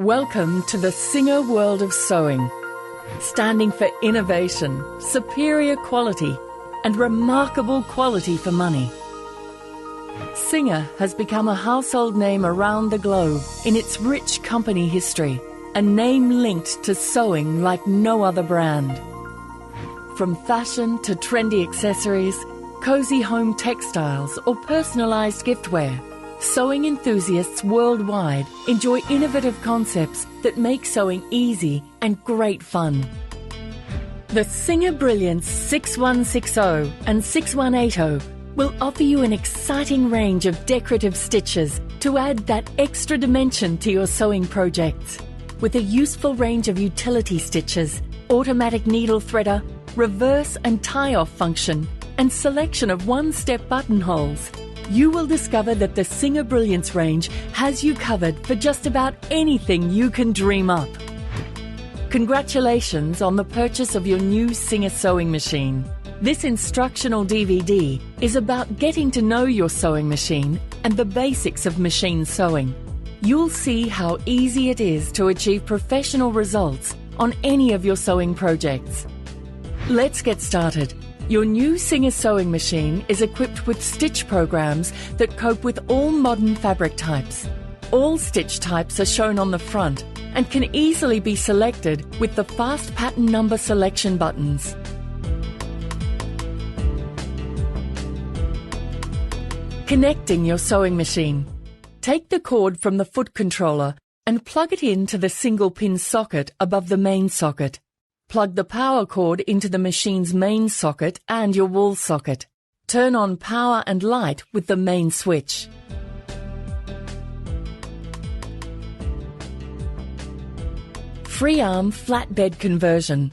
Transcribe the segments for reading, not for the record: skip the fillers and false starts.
Welcome to the Singer world of sewing, standing for innovation, superior quality, and remarkable quality for money. Singer has become a household name around the globe in its rich company history, a name linked to sewing like no other brand. From fashion to trendy accessories, cozy home textiles, or personalized giftware, sewing enthusiasts worldwide enjoy innovative concepts that make sewing easy and great fun. The Singer Brilliance 6160 and 6180 will offer you an exciting range of decorative stitches to add that extra dimension to your sewing projects. With a useful range of utility stitches, automatic needle threader, reverse and tie-off function, and selection of one-step buttonholes, you will discover that the Singer Brilliance range has you covered for just about anything you can dream up. Congratulations on the purchase of your new Singer sewing machine. This instructional DVD is about getting to know your sewing machine and the basics of machine sewing. You'll see how easy it is to achieve professional results on any of your sewing projects. Let's get started. Your new Singer sewing machine is equipped with stitch programs that cope with all modern fabric types. All stitch types are shown on the front and can easily be selected with the fast pattern number selection buttons. Connecting your sewing machine. Take the cord from the foot controller and plug it into the single pin socket above the main socket. Plug the power cord into the machine's main socket and your wall socket. Turn on power and light with the main switch. Free arm flatbed conversion.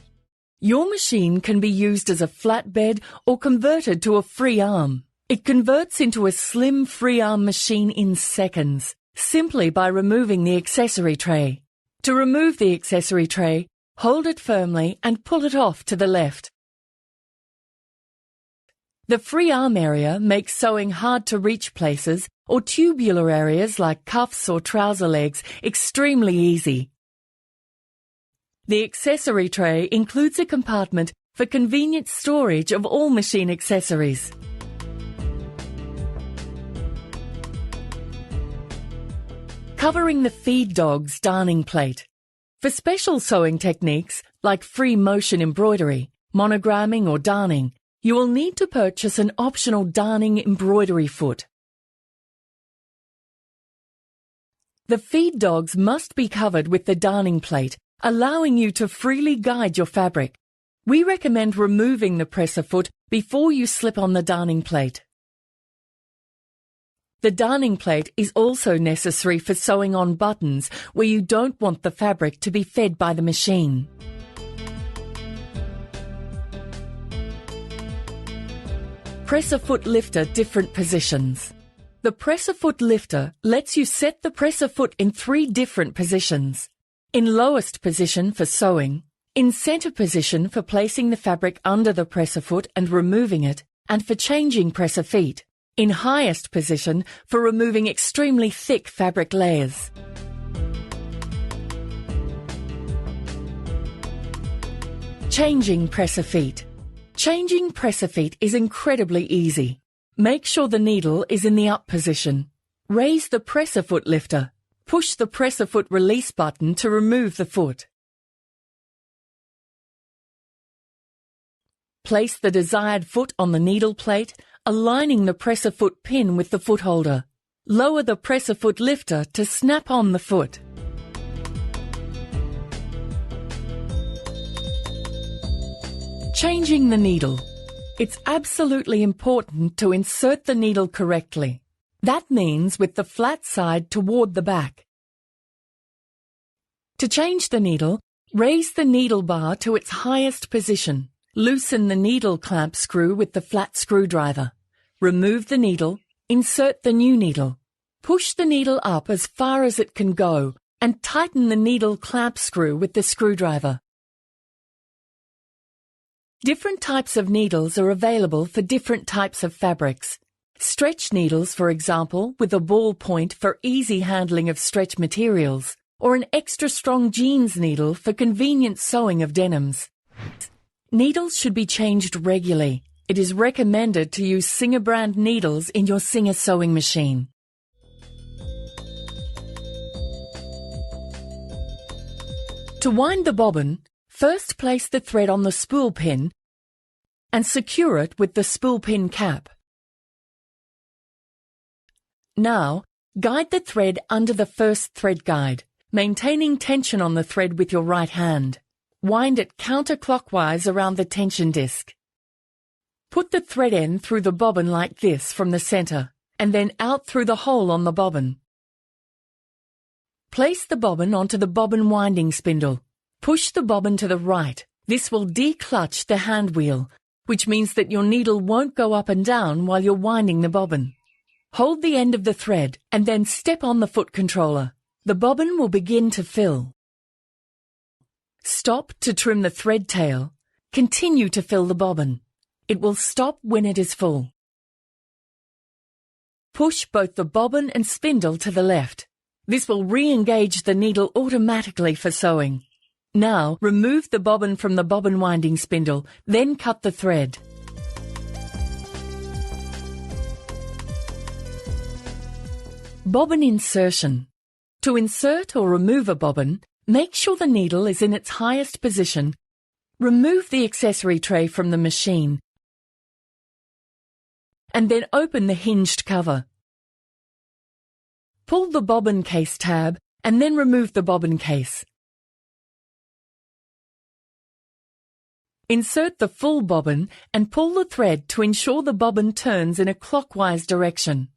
Your machine can be used as a flatbed or converted to a free arm. It converts into a slim free arm machine in seconds, simply by removing the accessory tray. To remove the accessory tray, hold it firmly and pull it off to the left. The free arm area makes sewing hard to reach places or tubular areas like cuffs or trouser legs extremely easy. The accessory tray includes a compartment for convenient storage of all machine accessories. Covering the feed dog's darning plate. For special sewing techniques like free motion embroidery, monogramming or darning, you will need to purchase an optional darning embroidery foot. The feed dogs must be covered with the darning plate, allowing you to freely guide your fabric. We recommend removing the presser foot before you slip on the darning plate. The darning plate is also necessary for sewing on buttons where you don't want the fabric to be fed by the machine. Presser foot lifter different positions. The presser foot lifter lets you set the presser foot in 3 different positions. In lowest position for sewing, in center position for placing the fabric under the presser foot and removing it, and for changing presser feet. In highest position for removing extremely thick fabric layers. Changing presser feet. Changing presser feet is incredibly easy. Make sure the needle is in the up position. Raise the presser foot lifter. Push the presser foot release button to remove the foot. Place the desired foot on the needle plate, aligning the presser foot pin with the foot holder. Lower the presser foot lifter to snap on the foot. Changing the needle. It's absolutely important to insert the needle correctly. That means with the flat side toward the back. To change the needle, raise the needle bar to its highest position. Loosen the needle clamp screw with the flat screwdriver. Remove the needle, insert the new needle. Push the needle up as far as it can go and tighten the needle clamp screw with the screwdriver. Different types of needles are available for different types of fabrics. Stretch needles, for example, with a ball point for easy handling of stretch materials, or an extra strong jeans needle for convenient sewing of denims. Needles should be changed regularly. It is recommended to use Singer brand needles in your Singer sewing machine. To wind the bobbin, first place the thread on the spool pin and secure it with the spool pin cap. Now, guide the thread under the first thread guide, maintaining tension on the thread with your right hand. Wind it counterclockwise around the tension disc. Put the thread end through the bobbin like this from the center, and then out through the hole on the bobbin. Place the bobbin onto the bobbin winding spindle. Push the bobbin to the right. This will declutch the hand wheel, which means that your needle won't go up and down while you're winding the bobbin. Hold the end of the thread and then step on the foot controller. The bobbin will begin to fill. Stop to trim the thread tail. Continue to fill the bobbin. It will stop when it is full. Push both the bobbin and spindle to the left. This will re-engage the needle automatically for sewing. Now, remove the bobbin from the bobbin winding spindle, then cut the thread. Bobbin insertion. To insert or remove a bobbin, make sure the needle is in its highest position. Remove the accessory tray from the machine and then open the hinged cover. Pull the bobbin case tab and then remove the bobbin case. Insert the full bobbin and pull the thread to ensure the bobbin turns in a clockwise direction.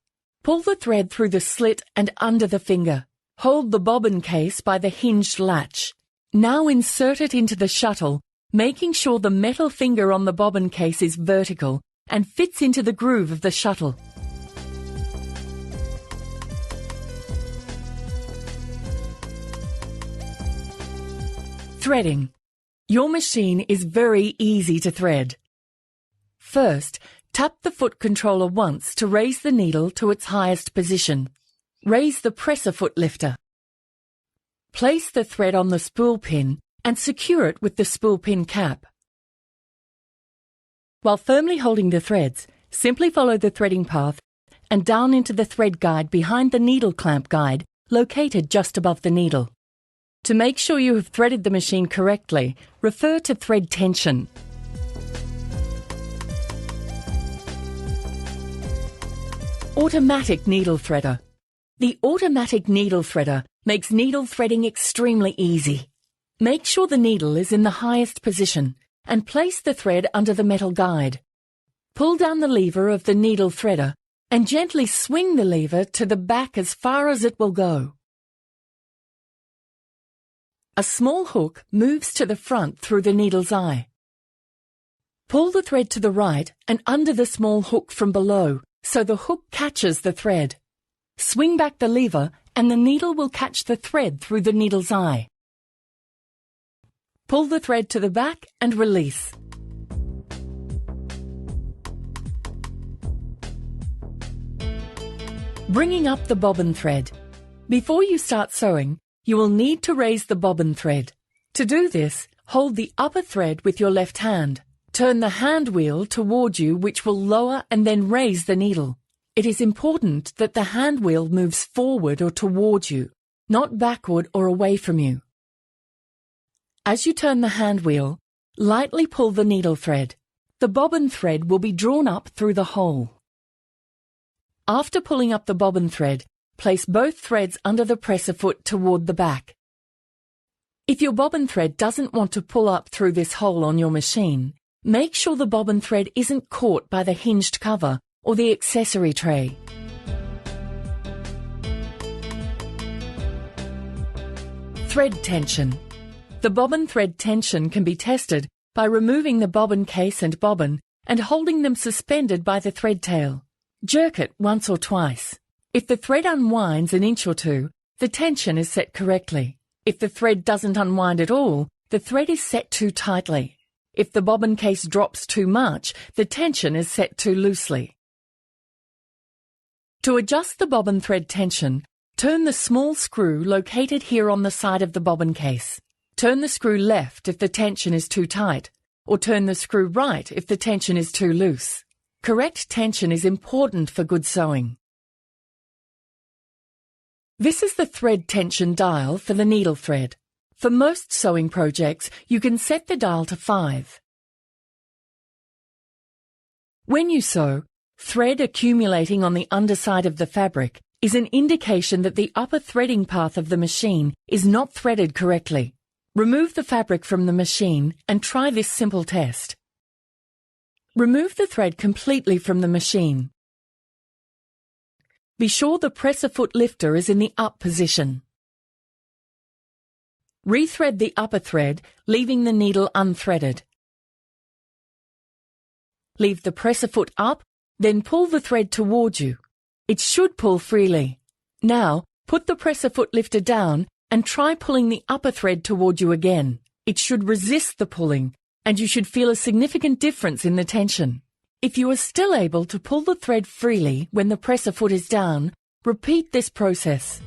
Pull the thread through the slit and under the finger. Hold the bobbin case by the hinged latch. Now insert it into the shuttle, making sure the metal finger on the bobbin case is vertical and fits into the groove of the shuttle. Threading. Your machine is very easy to thread. First, tap the foot controller once to raise the needle to its highest position. Raise the presser foot lifter. Place the thread on the spool pin and secure it with the spool pin cap. While firmly holding the threads, simply follow the threading path and down into the thread guide behind the needle clamp guide, located just above the needle. To make sure you have threaded the machine correctly, refer to thread tension. Automatic needle threader. The automatic needle threader makes needle threading extremely easy. Make sure the needle is in the highest position and place the thread under the metal guide. Pull down the lever of the needle threader and gently swing the lever to the back as far as it will go. A small hook moves to the front through the needle's eye. Pull the thread to the right and under the small hook from below so the hook catches the thread. Swing back the lever and the needle will catch the thread through the needle's eye. Pull the thread to the back and release. Bringing up the bobbin thread. Before you start sewing, you will need to raise the bobbin thread. To do this, hold the upper thread with your left hand. Turn the hand wheel toward you, which will lower and then raise the needle. It is important that the hand wheel moves forward or toward you, not backward or away from you. As you turn the hand wheel, lightly pull the needle thread. The bobbin thread will be drawn up through the hole. After pulling up the bobbin thread, place both threads under the presser foot toward the back. If your bobbin thread doesn't want to pull up through this hole on your machine, make sure the bobbin thread isn't caught by the hinged cover or the accessory tray. Thread tension. The bobbin thread tension can be tested by removing the bobbin case and bobbin and holding them suspended by the thread tail. Jerk it once or twice. If the thread unwinds an inch or two, the tension is set correctly. If the thread doesn't unwind at all, the thread is set too tightly. If the bobbin case drops too much, the tension is set too loosely. To adjust the bobbin thread tension, Turn the small screw located here on the side of the bobbin case. Turn the screw left if the tension is too tight, or turn the screw right if the tension is too loose. Correct tension is important for good sewing. This is the thread tension dial for the needle thread. For most sewing projects, you can set the dial to 5. When you sew, thread accumulating on the underside of the fabric is an indication that the upper threading path of the machine is not threaded correctly. Remove the fabric from the machine and try this simple test. Remove the thread completely from the machine. Be sure the presser foot lifter is in the up position. Rethread the upper thread, leaving the needle unthreaded. Leave the presser foot up, then pull the thread towards you. It should pull freely. Now, put the presser foot lifter down and try pulling the upper thread toward you again. It should resist the pulling, and you should feel a significant difference in the tension. If you are still able to pull the thread freely when the presser foot is down, repeat this process.